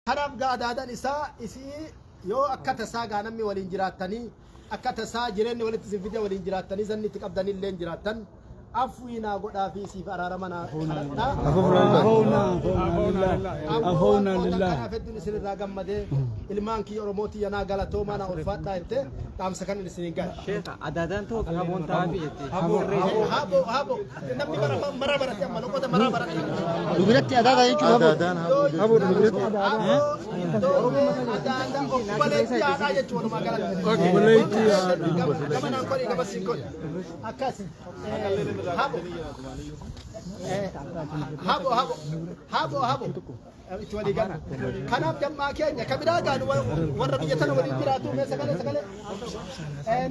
Haraf gaadaadan isaa isii yoo akka tasaa gaanamni waliin jiraatanii akka tasaa jireenyi walitti sinfide waliin jiraatanii zanni itti qabdanii illee jiraatan afwiina godhaa fi siif araaramanaa afoona lillah afedduun isin irraa gammadee ilmaan kiyya oromootii yanaa galatoomaa na ulfaadhaa jettee dhaamsa kan isin gahe sheekha adaadaan tokko haboon taa'afi jettee habo namni mara barate amma loqota mara barate dubiratti adaadaa jechuudha habo dubiratti adaadaan obboleetti haadhaa jechuudha walumaa galatti obboleetti gamanaan kodhi gabasiin kodhi akkas habo itu wali gan kanaf jamma kenya kabira gan warra biyatana wali jiratu me sagale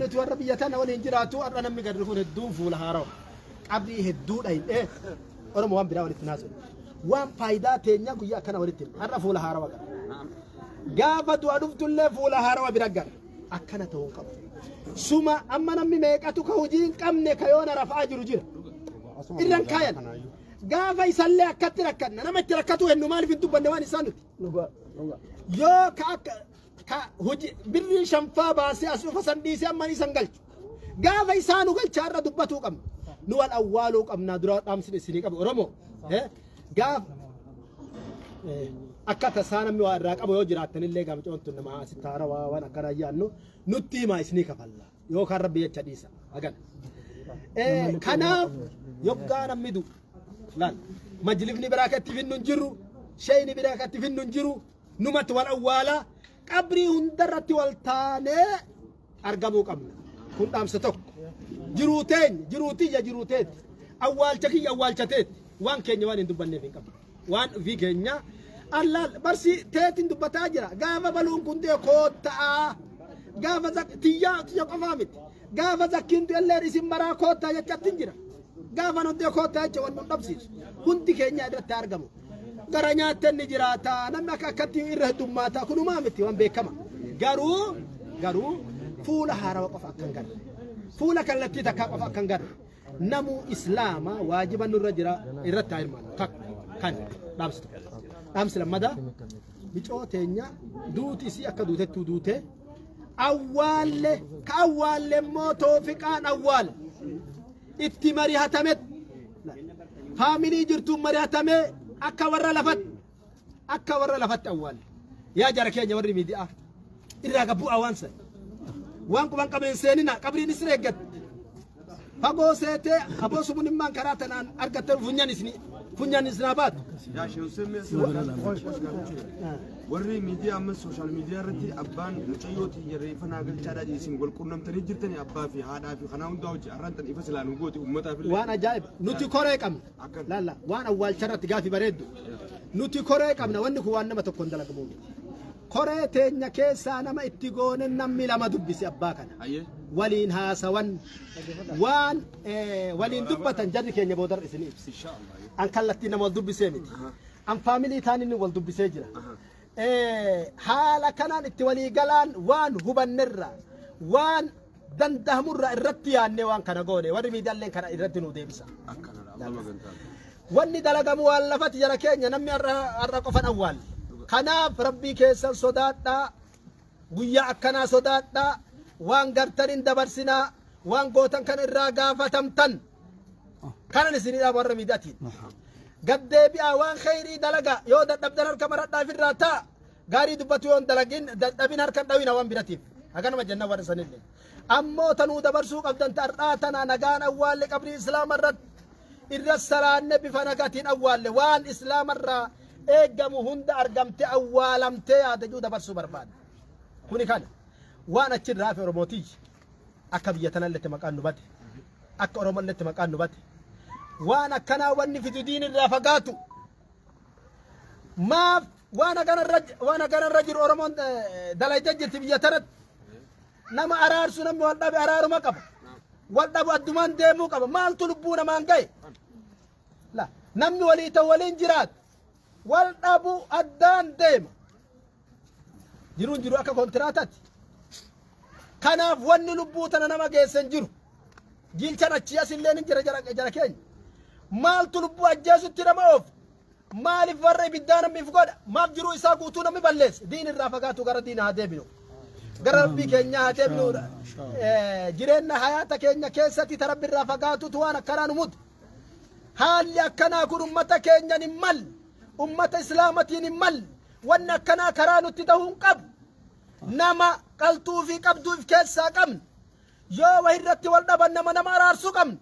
nuti warra biyatana wali jiratu arra namni gadru kun hedduun fuula haaraw qabri hedduu dhayin oromo waan biraa walitti naasu waan faayidaa teenya guyyaa kana walitti arra fuula haaraw gaafa du'a dhuftullee fuula haaraw bira gar akkana ta'uu qabu suma amma namni meeqatu ka hojiin qabne kayoona rafaa jiru jira irran kaayan gaafa isalle akkatti rakkanna nama itti rakkatu hennu maaliif hin dubbanne waan isaan nuti yoo ka hoji birri shanfaa baasee as dhufa san dhiisee amma isan galchu gaafa isaanu galchaa irra dubbatuu qabna nu wal awwaaluu qabnaa dura dhaamsin isinii qabu oromoo gaafa akka tasaa namni waa irraa qabu yoo jiraattanillee gamcoontu nama asitti haarawaa waan akkana ayyaannu nutti himaa isinii kafalla yookaan rabbi jecha dhiisa hagan kanaaf yoggaa namni du laal majlifni biraa katti finnu jiru shayni biraa katti finnu jiru numatti wal awwaalaa qabrii hundarratti wal taanee argamuu qabna kun dhaamsa tokko jiruuteeti awwaalcha kiyya awwaalchateeti waan keenya waan hin dubbanneef hin qabne waan ofii keenya allaal barsi teetiin dubbataa jira gaafa baluun kun dee koottaa gaafa tiyya qofaa miti gaafa zakkiintu illee isin maraa koottaa jechattiin jira gaafa nuti koottaa jecha waan nun dhabsiisu hundi keenya irratti argamu gara nyaatteen ni jiraata namni akkatti irra heddummaata kunumaa miti waan beekama garuu fuula haarawa qofa akkan garre fuula kallattii takkaa qofa akkan garre namu islaama waajiba nurra jira irratti hirmaannu kan dhaamsi lammadaa bicoo teenya duuti isii akka duutettuu duute awwaalle ka awwaalle immoo toofiqaan awwaal itti mari'atamet faamilii jirtuun mari'atamee akka warra lafatti awwaalle yaa jara keenya warri miidiyaa irraa gabbuu awaansa waan quban qabeen seenina qabriin isin eeggatte fagoo seetee aboo sumunimmaan karaa tanaan argatte funyan isnaa baatu yaa sheeusemme warri miidiyaa amma sooshaal miidiyaa irratti abbaan mucayyooti yerreeffannaa galchaadhaa jiisin wal quunnamtanii jirtanii abbaa fi haadhaa fi kanaa hundaa hojii arrantan ifa silaan gooti uummataaf illee waan ajaa'iba nuti koree qabna laalla waan awwaalcha irratti gaafi bareeddu nuti koree qabna wanni kun waan nama tokkoon dalagamu koree teenya keessaa nama itti goone namni lama dubbisi abbaa kana waliin haasawan waan waliin dubbatan jarri keenya boodar isinii ibsi an kallattii nama wal dubbisee miti an faamilii taanin wal dubbisee jira haala kanaan itti walii galaan waan hubannerra waan danda'amurra irratti yaannee waan kana goone warri miidiyaaleen kana irratti nu deebisa wanni dalagamu waan lafati jara keenya namni har'a qofan awwaal kanaaf rabbii keessan sodaadhaa guyyaa akkanaa sodaadhaa waan gartanin dabarsinaa waan gootan kan irraa gaafatamtan kanan isinidhaa warra miidiyaatiin gaddeebi'aa waan khayrii dalaga yoo dadhabdan harka maradhaaf irraa ta'a gaarii dubbatu yoon dalagin dadhabin harkan dhawina waan biratiif haganuma jenna warra sanillee ammoo tanuu dabarsuu qabdan ta'arraa tana nagaan awwaalle qabrii islaamarratti irra salaanne bifa nagaatiin awwaalle waan islaamarraa eeggamu hunda argamte awwaalamtee yaadajuu dabarsuu barbaada kuni kana waan achirraa fi oromootii akka biyya tanalletti maqaan nu bate akka oromolletti maqaan nu bate waan akkanaa wanni fitu diin irraa fagaatu maaf waan agararra jiru oromoon dalayte jirti biyya tanatti nama araarsu namni wal dhabe araaruma qaba wal dhabu addumaan deemuu qaba maaltu lubbuu namaan gahe namni walii ta'u waliin jiraat wal dhabu addaan deema jiruun jiru akka kontiraatati kanaaf wanni lubbuu tana nama geessan jiru jilchan achi asillee ni jira jara keenya maaltu lubbuu ajjeesutti nama oof maaliif warra ibiddaan namni fugodha maaf jiruu isaa guutuu namni balleessa diin irraa fagaatu gara diina haa deebinu gara rabbii keenya haa deebinu jireenya hayaata keenya keessatti tarabbi irraa fagaatutu waan akkanaa nu muti haalli akkanaa kun ummata keenyan hin mal ummata islaamatiin hin mal wanni akkanaa karaa nutti ta'uu hin qabu nama qaltuu fi qabduuf keessaa qabna yoo wahirratti wal dhaban nama araarsuu qabna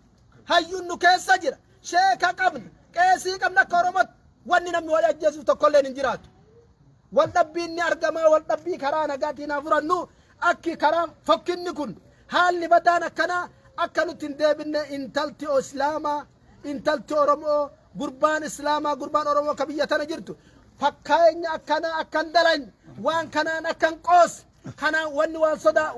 hayyuun nu keessa jira sheeka qabna qeesii qabna akka oromotti wanni namni wal ajjeesuuf tokkolleen hin jiraatu wal dhabbiin ni argamaa wal dhabbii karaa nagaatiin haa furannu akki karaa fokkinni kun haalli badaan akkanaa akka nutti hin deebinne intalti islaamaa intalti oromoo gurbaan islaamaa gurbaan oromoo ka biyya tana jirtu fakkaenya akkanaa akkan dalan waan kanaan akkan qoos kanaan wanni wal sodaa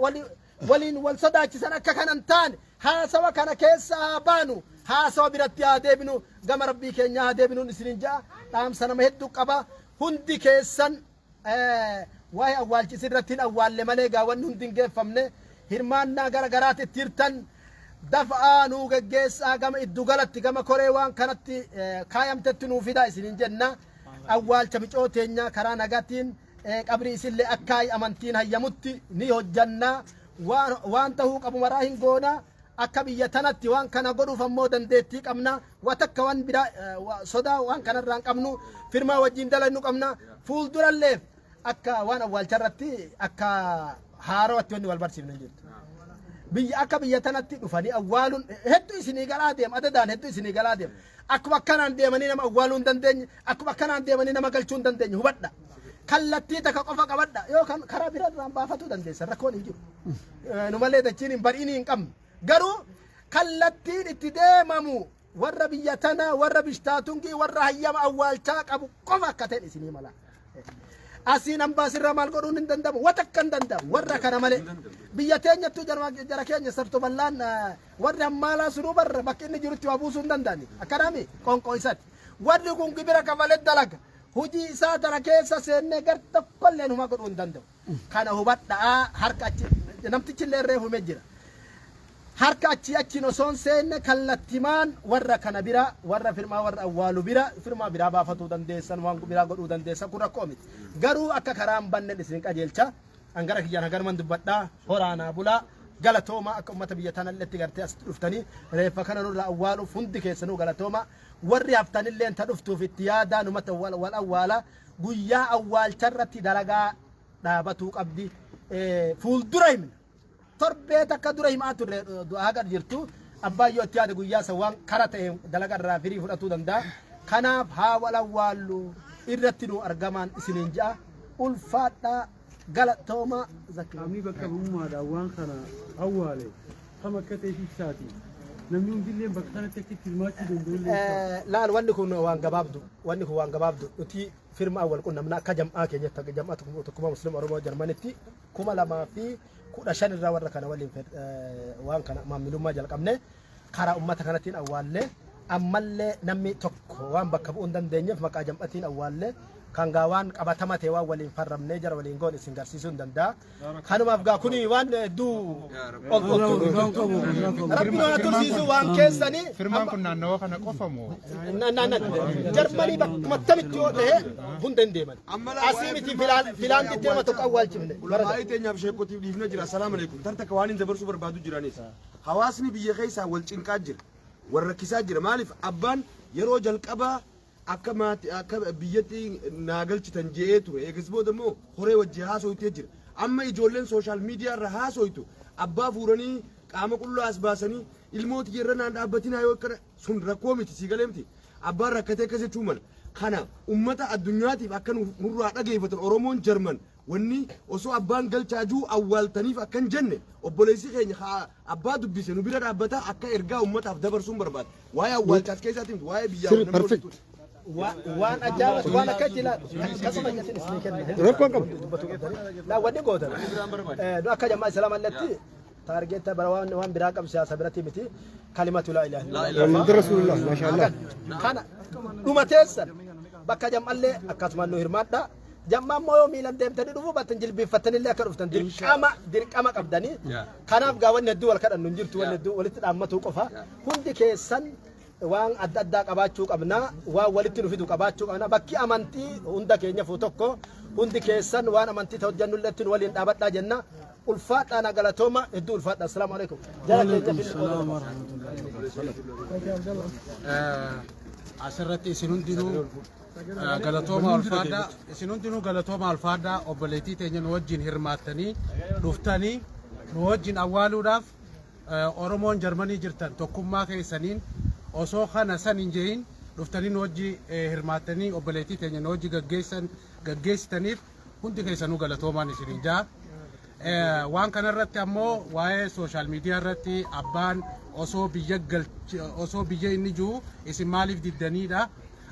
waliin wal sodaachisan akka kanan taane haasawa kana keessa haa baanu haasawa biratti haa deebinu gama rabbii keenya haa deebinuun isinin ja'a dhaamsa nama hedduu qaba hundi keessan waa'ee awwaalchisa irratti awwaalle malee gaa wanni hundi hin geeffamne hirmaannaa gara garaatti tirtan dafa'aa nuu geggeessaa gama iddugalatti gama koree waan kanatti kaayamtetti nuu fida isinin jenna awwaalcha micoo teenya karaa nagaatiin qabrii isillee akka amantiin hayyamutti ni hojjanna waan tahuu qabu maraa hin goona akka biyya tanatti waan kana godhuuf ammoo dandeettii qabna watakka waan biraa sodaa waan kanarraa hin qabnu firmaa wajjin dalannu qabna fuuldurallee akka waan awwaalcharratti akka haarawatti wanni wal barsiifne jirtu biyya akka biyya tanatti dhufanii awwaaluun hedduu isinii galaa deema adadaan hedduu isinii galaa deema akkuma akkanaan deemanii nama awwaaluu hin dandeenye akkuma akkanaan deemanii nama galchuu hin dandeenye hubadha kallattii takka qofa qabadha yookaan karaa biraarraan baafatuu dandeessa rakkoon hin jiru nu malee dachiin hin badhiinii hin qabnu garuu kallattiin itti deemamu warra biyya tana warra bishtaatungi warra hayyama awwaalchaa qabu qofa akka ta'e isinii mala asiin ambaasirraa maal godhuun hin dandamu watakka hin dandamu warra kana malee biyya teenyattuu jara keenya sarto ballaan warri hammaalaa sunuu barra bakki inni jirutti waa buusuu hin danda'ani akkanaami qonqoo isatti warri kun gibira kafalee dalaga hujii isaa tana keessa seennee gar tokkolleen huma godhuu hin danda'u kana hubadhaa harka achi namtichillee irree humee jira harka achiin osoon seenne kallattimaan warra kana bira warra firmaa warra awwaalu bira firmaa biraa baafatuu dandeessan waan biraa godhuu dandeessan kun rakkoo miti garuu akka karaan bannen isin qajeelcha angara kiyyaan hagarman dubbadhaa horaanaa bulaa galatooma akka ummata biyya tanalletti gartee as dhuftanii reeffa kana nurra awwaaluuf hundi keessanuu galatooma warri haftanillee ta dhuftuuf itti yaadaa numata wal awwaala guyyaa awwaalcharratti dalagaa dhaabatuu qabdi fuuldura himna torbee takka dura himaa turre haga jirtu abbaayyoo itti yaade guyyaa san waan kara ta'e dalaga irraa firii fudhatuu danda'a kanaaf haa wal awwaallu irratti nu argamaan isiniin ja'a ulfaadhaa galatooma Kami bakka bu'uumaadha waan kana awwaale kama akka ta'e ibsaati namni hundillee bakka kanatti akka hirmaachuu danda'ullee laal wanni kun waan gabaabdu nuti firma awwal qunnamna akka jam'aa keenyatti jam'aa tokkummaa musliima oromoo jarmanitti 2015 irraa warra kana waliin waan kana maamilummaa jalqabne karaa ummata kanattiin awwaalle ammallee namni tokko waan bakka bu'uu hin dandeenyeef maqaa jam'atiin awwaalle kan gaa waan qabatama ta'e waan waliin farramnee jara waliin goon isin garsiisuu hin danda'a. Kanumaaf gaa kuni waan hedduu ol rabbi nama tursiisu waan keessanii. Firmaan kun naannawaa kana qofamoo? Jarmanii bakkuma tamitti yoo ta'e hunda hin deeman. Asii miti filaantitti nama tokko awwaalchifne. Baay'ee teenyaaf sheekotiif dhiifna jira. Assalaamu alaikum. Tartakka waan hin dabarsuu barbaadu jiranis. Hawaasni biyya keessaa wal cinqaa jira. Wal rakkisaa jira. Maaliif abbaan yeroo jalqabaa akka biyyatti naagalchitan je'ee ture eegas booda immoo horee wajjii haasoytee jira amma ijoolleen sooshaal miidiyaa irra haasoytu abbaa fuuranii qaama qullaa as baasanii ilmooti yerra naan dhaabbatinaa yoo akkana sun rakkoo miti sii galee miti abbaan rakkatee akkas jechuu mala kana ummata addunyaatiif akka nurraa dhageeffatan oromoon jarman wanni osoo abbaan galchaajuu awwaaltaniif akkan jenne obboleessi keenya abbaa dubbise nu bira dhaabbata akka ergaa ummataaf dabarsuun barbaada waa'ee awwaalchaas keessaatiin waa'ee biyyaa namni waan ajaa'ibaa waan akka itti ilaalu akkasuma jettin isin kenna rakkoon qabu laa wanni gootan nu akka jammaa islaamalletti taargeetta bara waan biraa qabu siyaasa biratti miti kalimatu laa ilaaha illallah muhammadu rasulullah maashaallah kana dhumateessan bakka jammallee akkasuma nu hirmaadha jammaa immoo yoo miilan deemtanii dhufuu battan jilbiiffattanillee akka dhuftan dirqama qabdanii kanaaf gaa wanni hedduu wal kadhannu hin jirtu wanni hedduu walitti dhaammatuu qofa hundi keessan waan adda addaa qabaachuu qabna waan walitti nu fidu qabaachuu qabna bakki amantii hunda keenya fu tokko hundi keessan waan amantii ta'u jannulletti waliin dhaabadhaa jenna ulfaadhaa na galatooma hedduu ulfaadhaa assalaamu alaykum jala asirratti isin hundinuu galatooma ulfaadhaa isin hundinuu galatooma ulfaadhaa obboleettii teenya nu wajjin hirmaattanii dhuftanii nu wajjin awwaaluudhaaf Oromoon Jarmanii jirtan tokkummaa keessaniin osoo kana san hin jehin dhuftanii nu wajji hirmaattanii obboleettii teenya nu wajji gaggeessitaniif hundi keessanuu galatoomaan isiniin jaa. Waan kanarratti ammoo waa'ee sooshaal miidiyaa irratti abbaan osoo biyya inni jiru isin maaliif diddaniidha.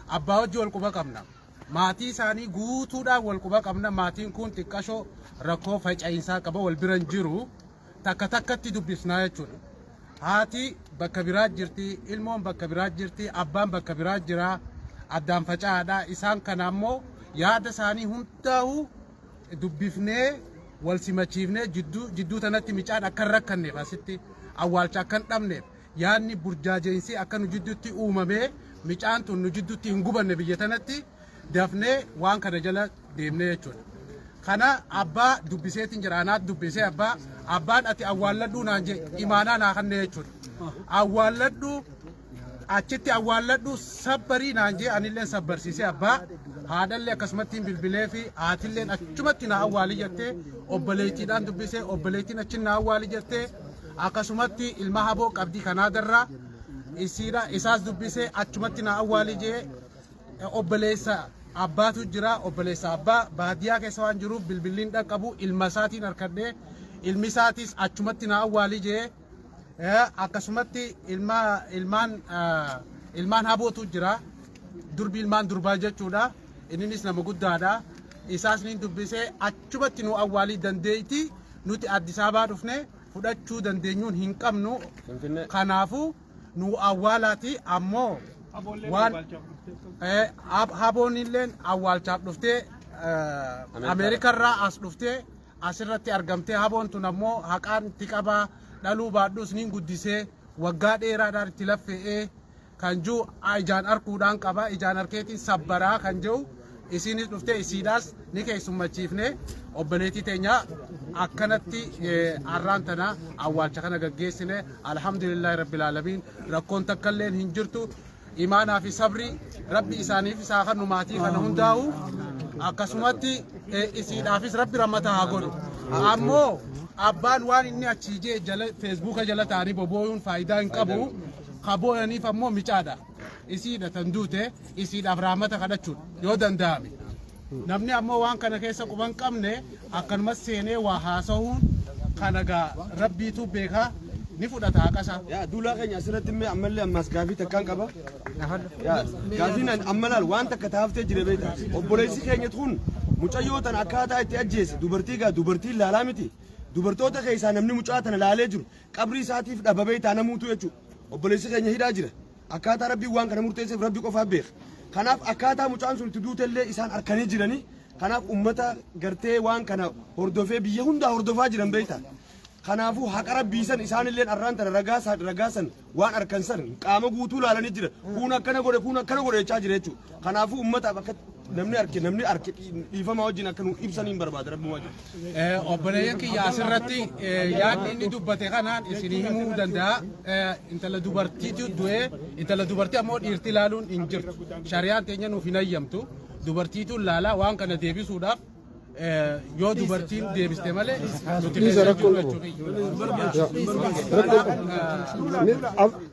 Abbaa wajji wal quba qabna. Maatii isaanii guutuudhaan wal quba qabna. Maatiin kun xiqqashoo rakkoo faca'insaa qaba wal biran jiru. Takka takkatti dubbisnaa jechuudha. Haati bakka biraa jirti, ilmoon bakka biraa jirti, abbaan bakka biraa jira, addaan faca'aadha. Isaan kana ammoo yaada isaanii hundaa'u dubbifnee wal simachiifnee jidduu tanatti micaan akka hin rakkanneef asitti awwaalcha akka hin dhabneef yaadni burjaajeensi akka nu jidduutti uumamee micaan tun nu jidduutti hin gubanne biyya tanatti dafnee waan kana jala deemnee jechuudha. Kana abbaa dubbiseetiin jira anaat dubbisee abbaan ati awwaalladhuu naan jee imaanaa naa kannee jechuudha. Awwaalladhuu achitti awwaalladhuu sabbarii naan jee anilleen sabbarsiisee abbaa haadhallee akkasumatti bilbilee fi haatilleen achumatti na awwaalii jettee obboleettiidhaan dubbisee obboleettiin achi na awwaalii jettee akkasumatti ilma haboo qabdii kanaa darraa isaas dubbisee achumatti na awwaalii jee obboleessa abbaatu jira obboleessa abbaa baadiyyaa keessa waan jiruuf bilbiliin dhaqqabu ilma isaatiin harkadhee ilmi isaatis achumatti na awwaalii jee akkasumatti ilmaan habootu jira durbi ilmaan durbaa jechuudha innis nama guddaadha isaas ni dubbisee achumatti nu awwaalii dandeeyti nuti Addis Ababaa dhufne fudhachuu dandeenyuun hin qabnu kanaafu nu awwaalaati ammoo waan haboon illeen awwaalchaaf dhuftee Ameerikarraa as dhuftee asirratti argamtee haboon tun ammoo haqaan itti qabaa dhaluu baadhuus ni guddisee waggaa dheeraadhaan itti laffe'ee kan jiru ijaan arkuudhaan qaba ijaan arkeetiin sabbaraa kan jiru isinis dhuftee isiidhaas ni keessummachiifne obboleettii teenya akkanatti arraan tana awwaalcha kana gaggeessine alhamdulillahi rabbil alamin rakkoon takkalleen hin jirtu imaanaa fi sabri rabbi isaaniif isaa kan maatii kana hundaa'u akkasumatti isiidhaafis rabbi rammataa haa godhu ammoo abbaan waan inni achi jee jala feesbuuka jala ta'anii bobooyuun faayidaa hin qabu kabooyaniif ammoo micaadha isiidha tan duute isiidhaaf rahmata kadhachuudha yoo danda'ame namni ammoo waan kana keessa quban qabne akkanumas seenee waa haasa'uun kana gaa rabbiitu beekaa ni fudhata haqasa. Yaa duulaa keenya asirratti mee ammallee ammas gaafii takkaan qaba. Gaafiin ammalaan waan takka taaftee jire beekta. Obboleessi keenya kun mucayyoo tana akkaataa itti ajjeese dubartii laalaa miti. Dubartoota keessaa namni mucaa tana laalee jiru qabrii isaatiif dhababee taana muutu jechuudha. Obboleessi keenya hidhaa jira. Akkaataa rabbiin waan kana murteesseef rabbi qofaaf beeka. Kanaaf akkaataa mucaan sun itti duutellee isaan arkanii jiranii. Kanaaf ummata gartee waan kana hordofee biyya hundaa hordofaa jiran beekta. Kanaafuu haqa rabbii san isaanillee arraan tana ragaasan waan arkan san qaama guutuu laalanii jira. Kun akkana godhe jechaa jira jechuudha. Kanaafuu ummataaf akka namni arke dhiifama wajjin akka nu ibsaniin barbaada rabbi wajjin. Obboleeyyan kiyya asirratti yaadni inni dubbate kanaan isinii himuu danda'a. Intala dubartiitu du'ee intala dubartii ammoo dhiirti ilaaluun hin jirtu. Shari'aan teenya nuuf hin hayyamtu. Dubartiitu laalaa waan kana deebisuudhaaf yoo dubartiin deebiste malee nuti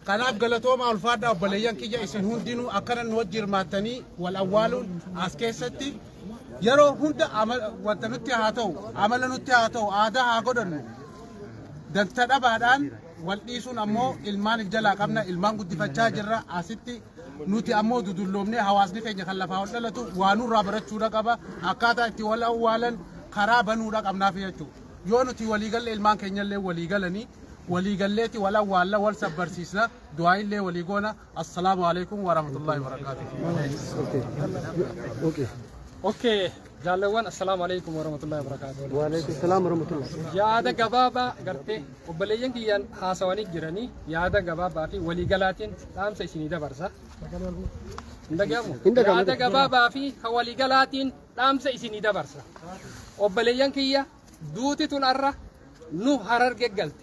kanaaf galatooma ulfaadhaa obboleeyyan kiyya isin hundinuu akkana nu wajji hirmaattanii wal awwaaluun as keessatti yeroo hunda wanta nutti haa ta'u amala nutti haa ta'u aadaa haa godhannu danta dhabaadhaan wal dhiisuun ammoo ilmaan jalaa qabna ilmaan guddifachaa jirra asitti nuti ammoo dudulloomnee hawaasni keenya kan lafaa ol dhalatu waanurraa barachuudha qaba akkaataa itti wal awwaalan karaa banuudha qabnaaf jechuudha yoo nuti waliigalle ilmaan keenyallee waliigalanii waliigalleeti wal awwaalla wal sabbarsiisna du'aayillee waliigoona assalaamu alaikum wa rahmatullahi wa barakatuh. اوكي جالوان السلام عليكم ورحمة الله وبركاته. وعليكم السلام ورحمة الله. يا هذا جبابة قرتي وبليين كيان حاسواني جراني يا هذا جبابة في ولي جلاتين تام سيسيني ده برسا. يا هذا جبابة في ولي جلاتين تام سيسيني ده برسا. وبليين كيا دوتي تنارا نو هرر جعلت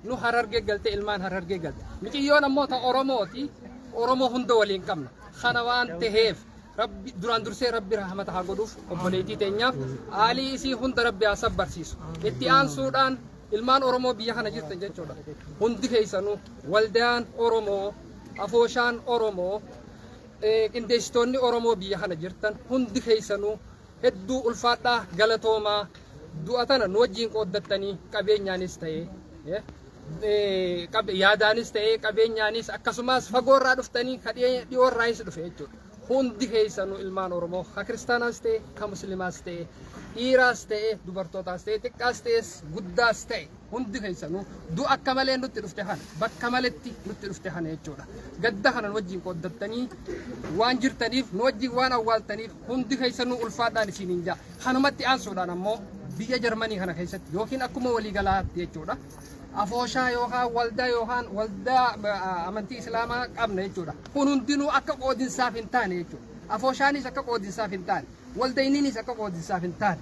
نو هرر جعلت إلمان هرر جعلت. متى يوم موتا أورموتي أورمو هندو ولين كمنا خنوان تهيف. ربي دران درسي ربي رحمتها قدوف وبليتي تنياف علي سي هند ربي أصب برسيس اتيان سودان ilmaan oromoo biyya kana jirtan jechuudha hundi keessanuu waldaan oromoo afooshaan oromoo qindeessitoonni oromoo biyya kana jirtan hundi keessanuu hedduu ulfaadhaa galatoomaa du'a tana nu wajjin qooddattanii qabeenyaanis ta'ee yaadaanis ta'ee qabeenyaanis akkasumas fagoorraa dhuftanii dhiyoorraayis dhufe jechuudha hundi keessanuu ilmaan oromoo ka kiristaanaas ta'e ka musliimaas ta'e dhiiraas ta'e dubartootaas ta'e xiqqaas ta'e guddaas ta'e hundi keessanuu du'a akka malee nutti dhufte kana bakka maletti nutti dhufte kana jechuudha gadda kana wajjin qooddattanii waan jirtaniif nu wajjin waan awwaaltaniif hundi keessanuu ulfaadhaan isiniin jaa kanumatti aansuudhaan ammoo biyya Jarmanii kana keessatti yookiin akkuma waliigalaatti jechuudha afooshaa yookaan waldaa amantii islaamaa qabna jechuudha kun hundinuu akka qoodinsaaf hin taane jechuudha afooshaanis akka qoodinsaaf hin taane waldayniinis akka qoodinsaaf hin taane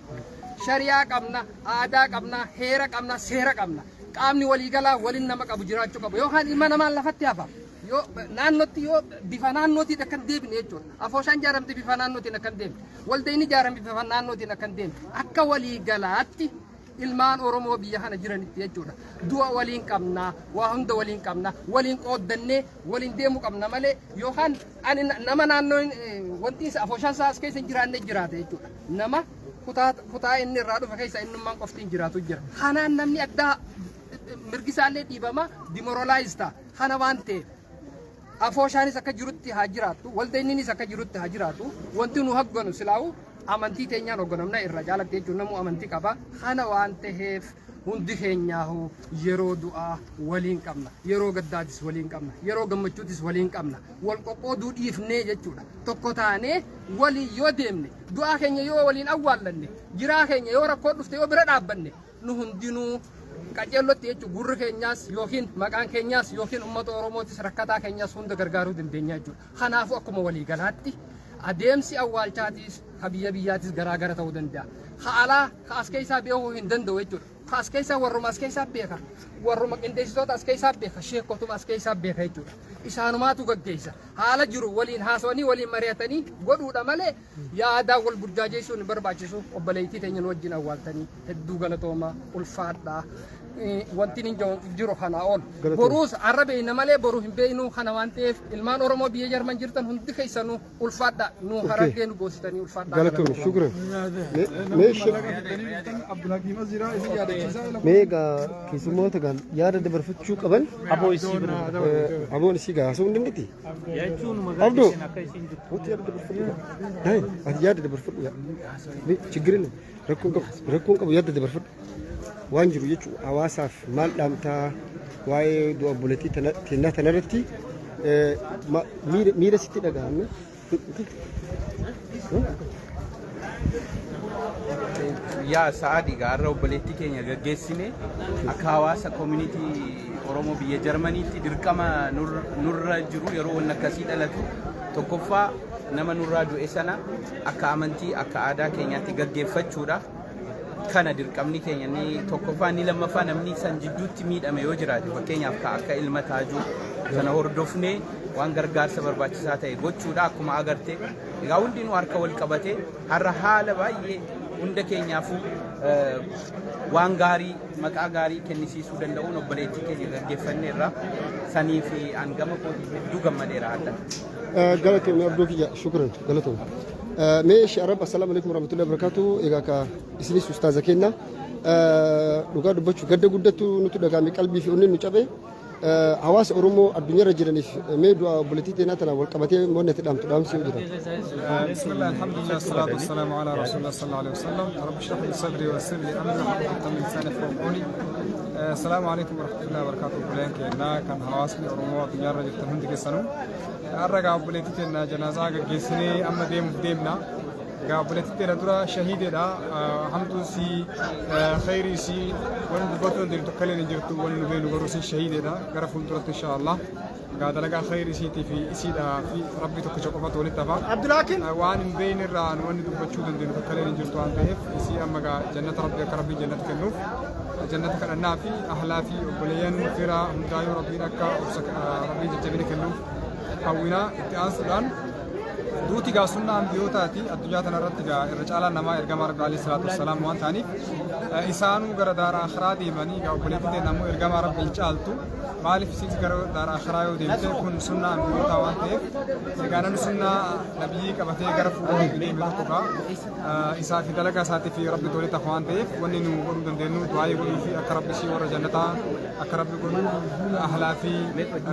shariyaa qabna aadaa qabna heera qabna seera qabna qaamni waliigalaa waliin nama qabu jiraachuu qabu yookaan ilma namaan lafatti hafa yoo naannootti yoo bifa naannootiin akkan deebine jechuudha afooshaan jaaramte bifa naannootiin akkan deemne waldayni jaaramte bifa naannootiin akkan deemne akka waliigalaatti ilmaan oromoo biyya kana jiranitti jechuudha du'a waliin qabna waa hunda waliin qabna waliin qooddannee waliin deemuu qabna malee yookaan ani nama naannoo wanti isa afooshaan saas keessa hin jiraanne jiraate jechuudha nama kutaa inni irraa dhufe keessa innummaan qoftiin jiraatu jira kanaan namni addaa mirgisaallee dhiibama dimoralaayis ta'a kana waan ta'eef afooshaanis akka jirutti haa jiraattu waldayniinis akka jirutti haa jiraatu wanti nu hagganu silaa'u amantii teenyaan hoogganamna irra jaalatte jechuun namuu amantii qaba kana waan ta'eef hundi keenyaahu yeroo du'aa waliin qabna yeroo gaddaatis waliin qabna yeroo gammachuutis waliin qabna wal qoqqooduu dhiifnee jechuudha tokko taanee walii yoo deemne du'aa keenya yoo waliin awwaallanne jiraa keenya yoo rakkoo dhufte yoo bira dhaabbanne nu hundinuu qajeellotti jechuun gurri keenyaas yookiin maqaan keenyaas yookiin uummata oromootis rakkataa keenyaas hunda gargaaruu dandeenya jechuudha kanaafuu akkuma waliigalaatti adeemsi awwaalchaatis ka biyyaatis garaagara ta'uu danda'a haalaa ka as keessaa beekuu hin danda'u jechuudha ka as keessaa warruma as keessaa beeka warruma qindeessitoota as keessaa beeka sheekotuma as keessaa beeka jechuudha isaanumaatu gaggeessa haala jiru waliin haasawanii waliin mari'atanii godhuudha malee yaadaan wal burjaajeessuun hin barbaachisu obboleettii teenyan wajjin awwaaltanii hedduu galatoomaa ulfaadhaa wanti nin jiru kana ol boruus arrabe namalee boru hin beeynu kana waan ta'eef ilmaan oromoo biyya jarman jirtan hundi keessanuu ulfaadha nu harargee nu goositanii ulfaadha galatoon shukran meega keessummoota gal yaada dabarfachuu qaban aboon isii gaasuu hin danditi abdoo wanti yaada dabarfadhu ati yaada dabarfadhu chigirina rakkoon qabu yaada dabarfadhu waan jiru jechuudha hawaasaaf maal dhaamtaa waa'ee du'a obboleettii kennaa tanarratti miira sitti dhaga'ame yaa sa'aadii gaarra obboleettii keenya gaggeessine akka hawaasa koomunitii oromoo biyya jarmaniitti dirqama nurra jiru yeroo wanni akkasii dhalatu tokkoffaa nama nurraa du'e sana akka amantii akka aadaa keenyaatti gaggeeffachuudha kana dirqamni keenya ni tokkoffaa ni lammaffaa namni san jidduutti miidhame yoo jiraate fakkeenyaaf akka ilma taajuu sana hordofnee waan gargaarsa barbaachisaa ta'e gochuudha akkuma agarte egaa hundinuu harka wal qabate har'a haala baay'ee hunda keenyaafuu waan gaarii maqaa gaarii kennisiisuu danda'uun obboleettii keenya gaggeeffanneerra sanii fi hangama kootii hedduu gammadeera hadda. galatoon abdoo kiyya shukran galatoon. ماشي عرب السلام عليكم ورحمة الله وبركاته إيجاك إسليس أستاذ كنا نقدر بتشو قد قدرتو نتودا كامي قلبي في أنين نشابه حواس أرومو الدنيا رجلني ميدوا بوليتي ناتنا والكباتي مونة تدام سيودنا. بسم الله الحمد لله والصلاة والسلام على رسول الله صلى الله عليه وسلم رب اشرح لي صدري ويسر لي أمري واحلل من لساني يفقهوا قولي. السلام عليكم ورحمة الله وبركاته بلين كنا كان حواسني أرومو الدنيا رجل تهندي كسنو. الرجع بوليتي كنا جنازة جسني أما ديمنا قابلت ترى درا شهيد دا حمدو سي خيري سي ونبطل دل تكلين جرتو ونبين وروسي شهيد دا قرفون ترى إن شاء الله قاعد لقى خير سيتي في سيدا في ربي تكشف قفات ولتفا عبد الحكيم وان بين الران وان دبچو دل تكلين جرتو عن تهف سي أما جنة ربي كربي جنة كنوف جنة كأنها في أحلا في وبليان فرا مدايو ربي نكا ربي جبين كنوف حوينا اتعاص الآن دوتي قا سنة أنبيوتاتي الدنيا تنرد قا الرجال نما إرجام رب عليه الصلاة والسلام وان ثاني إنسانو قرا دار آخراتي بني قا وبليتي نمو إرجام رب إنشالتو مالف سيز قرا دار آخرايو ديمته كون سنة أنبيوتا وان تيف سجانا سنة نبي كبتة قرفو بني مرتقا إنسان في دلقا ساتي في رب دولة تخوان تيف وننو ورودن دينو دعاء يقولي في أقرب بشي ورا جنة أقرب يقولون أهلا في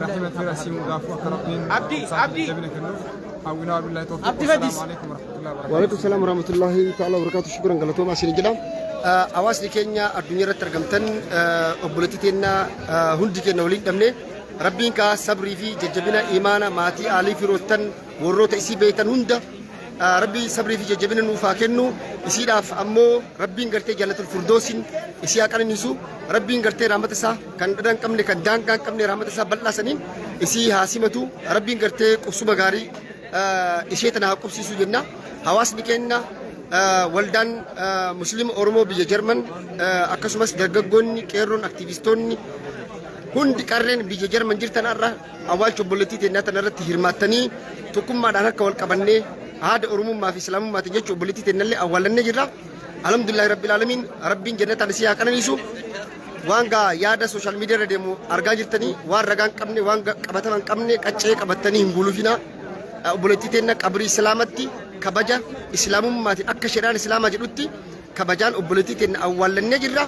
رحمة في رسي مضاف أقرب من عبدي أونا بالله توفيق السلام عليكم ورحمة الله وبركاته. وعليكم السلام ورحمة الله تعالى وبركاته. شكرا قالتهم عشان الجلام. أواصل كينيا الدنيا رترجمتن أبولتينا هندي كنا ولين دمنه ربين كا صبري في ججبنا إيمانا ماتي علي في روتن وروت إسي بيتن هندا ربي صبري في ججبنا نوفاكنو إسي داف أمو ربين قرتي جنة الفردوسين إسي أكان نسو ربين قرتي رحمة سا كان دان كمني كان دان كان كمني رحمة سا بللا سنين إسي هاسمتو ربين قرتي قصوبة غاري إشيتنا قبسيسو جنة حواس نكينا والدان مسلم أورمو بيجا جرمن أكسمس درجوني كيرون أكتيفيستوني هندي كارن بيجا جرمن جرتنا الرا أول شبولتي تنا تنرى تهرماتني تكون ما دانا كول كبني هذا أورمو ما في سلام ما تجي شبولتي تنا اللي أولا نجرا الحمد لله رب العالمين ربين جنة تنسيها كنا نيسو وانغا يادا سوشيال ميديا رديمو أرجع جرتني وان رجعن كمني وان كبتان كمني كأشيء كبتاني هنقولو فينا أبولتي تنا كبري سلامتي كبجا إسلام ما تأكشران إسلام جلوتي كبجان أبولتي تنا أول نجرة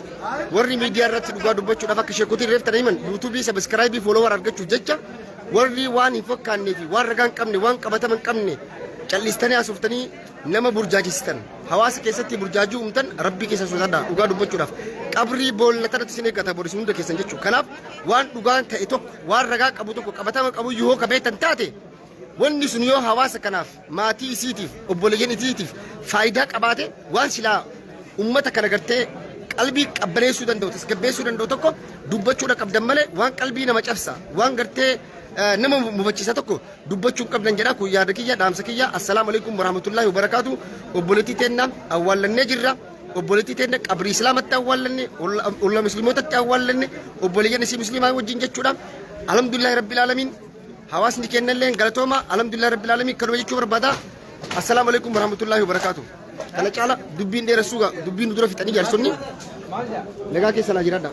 ورني ميديا رات تقعد بتشوف أفكر شكوتي ريف تنايمن يوتيوبي سبسكرايبي فولور أرجع تججا ورني وان يفكر نفي وان رجعن كمني وان كبتان كمني كاليستاني أسوفتني نما برجاجستان حواس كيستي برجاجو أمتن ربي كيسا سودا وقعد بتشوف كبري بول نترى تسيني كذا بورسمون ده كيسان جتشو كناب وان وقعد تأتوك وان رجع كبوتوك كبتان كبو يهو كبيتن تاتي wanni sun yoo hawaasa kanaaf maatii isiitiif obboleeyyan isiitiif faayidaa qabaate waan silaa ummata kana gartee qalbii qabbaneessuu danda'u tasgabbeessuu danda'u tokko dubbachuudha qabdan malee waan qalbii nama cabsa waan gartee nama mufachiisa tokko dubbachuu qabdan jedha kun yaada kiyya dhaamsa kiyya assalaamu alaykum warahmatullaahi wabarakaatu obboleettii teenna awwaallannee jirra obboleettii teenna qabrii islaamatti awwaallanne olla musliimootatti awwaallanne obboleeyyan isii musliimaa wajjin jechuudha alhamdulillaahi rabbil aalamiin حواس نكين لين قالتوما الحمد لله رب العالمين كانوا يجوا بربادا السلام عليكم ورحمة الله وبركاته أنا كلا دبين دير السوق دبين ندور في تاني جالسوني لقاك سلاجرادا